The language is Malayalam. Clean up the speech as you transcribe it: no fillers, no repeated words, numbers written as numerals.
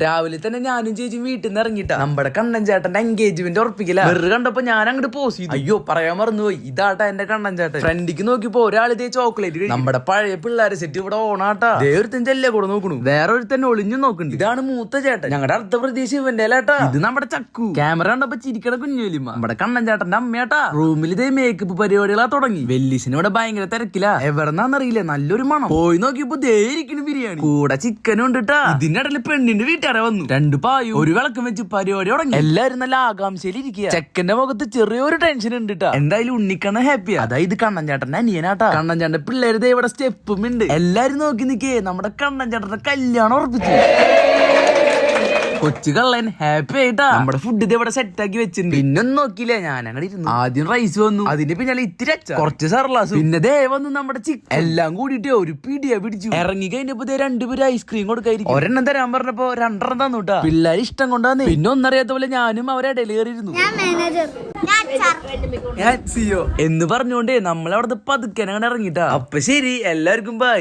രാവിലെ തന്നെ ഞാനും ചേച്ചി വീട്ടിൽ നിന്ന് ഇറങ്ങിട്ടാ നമ്മുടെ കണ്ണൻ ചേട്ടന്റെ എൻഗേജ്മെന്റ് ഉറപ്പിക്കില്ല. വെറുതെ കണ്ടപ്പോ ഞാൻ അങ്ങോട്ട് പോസ് ചെയ്തു. അയ്യോ പറയാൻ മറന്നുപോയി, ഇതാട്ടാ എന്റെ കണ്ണൻ ചേട്ടൻ. ഫ്രണ്ടിക്ക് നോക്കിയപ്പോ ഒരാളിതേ ചോക്ലേറ്റ് നമ്മുടെ പഴയ പിള്ളേരെ സെറ്റ് ഇവിടെ ഓണാട്ടാ. ഒരുത്തൻ ചെല്ലേ കൂടെ നോക്കണു, വേറെ ഒരുത്തന്നെ ഒളിഞ്ഞു നോക്കുന്നുണ്ട്. ഇതാണ് മൂത്ത ചേട്ടൻ, ഞങ്ങളുടെ അടുത്ത പ്രതീക്ഷ ഇവന്റെ ലേട്ടാ. ഇത് നമ്മുടെ ചക്കു. ക്യാമറ കണ്ടപ്പോ ചിരിക്കണ കുഞ്ഞുവലിമ്മ നമ്മുടെ കണ്ണൻ ചേട്ടന്റെ അമ്മയാട്ടാ. റൂമിൽ ഇതേ മേക്കപ്പ് പരിപാടികളാ തുടങ്ങി. വെല്ലിസിന് ഇവിടെ ഭയങ്കര തിരക്കില്ല, എവിടെന്നാന്നറിയില്ല. നല്ലൊരു മണം. പോയി നോക്കിയപ്പോ ദേ ഇരിക്കുന്നു ബിരിയാണി, കൂടെ ചിക്കനും ഉണ്ടിട്ടാ. ഇതിന്റെ ഇടയിൽ പെണ്ണിന്റെ വീട്ടുകാരെ വന്നു. 2 പായും ഒരു വിളക്കം വെച്ച് പരിപാടി തുടങ്ങി. എല്ലാരും നല്ല ആകാംക്ഷയിൽ ഇരിക്കുക. ചെക്കന്റെ മുഖത്ത് ചെറിയൊരു ടെൻഷൻ ഉണ്ട് ട്ടാ. എന്തായാലും ഉണ്ണിക്കണ്ണ ഹാപ്പിയാ. അതായത് കണ്ണൻ ചേട്ടന്റെ അനിയനാട്ടാ. കണ്ണൻ ചേട്ടന്റെ പിള്ളേര് ഇവിടെ സ്റ്റെപ്പും ഉണ്ട്. എല്ലാരും നോക്കി നിക്കേ, നമ്മുടെ കണ്ണൻ ചേട്ടന്റെ കല്യാണം ഉറപ്പിച്ചു. കൊച്ചു കള്ളൻ ഹാപ്പി ആയിട്ടാ. നമ്മുടെ ഫുഡ് ഇത് ഇവിടെ സെറ്റ് ആക്കി വെച്ചിട്ടുണ്ട്. പിന്നൊന്നും നോക്കിയില്ല, ഞാൻ അങ്ങനെ ഇരുന്നു. ആദ്യം റൈസ് വന്നു, അതിന്റെ പിന്നാലെ ഇത്തിരി അച്ച, കുറച്ച് സർലാസ്, പിന്നെ ദേ വന്നു നമ്മുടെ ചിക്കൻ. എല്ലാം കൂടിയിട്ട് ഒരു പിടിയാ പിടിച്ചു. ഇറങ്ങി കഴിഞ്ഞപ്പോ 2 പേര് ഐസ്ക്രീം കൊടുക്കായിരിക്കും. ഒരെണ്ണം തരാൻ പറഞ്ഞപ്പോ 2 തന്നു കേട്ടാ. പിള്ളേര് ഇഷ്ടം കൊണ്ടാന്ന്. പിന്നെ ഒന്നറിയാത്ത പോലെ ഞാനും അവരെ ഡെലിവറിയിരുന്നു. എന്ന് പറഞ്ഞോണ്ടേ നമ്മളവിടെ പതുക്കനെ ഇറങ്ങിട്ടാ. അപ്പൊ ശരി, എല്ലാവർക്കും ബൈ.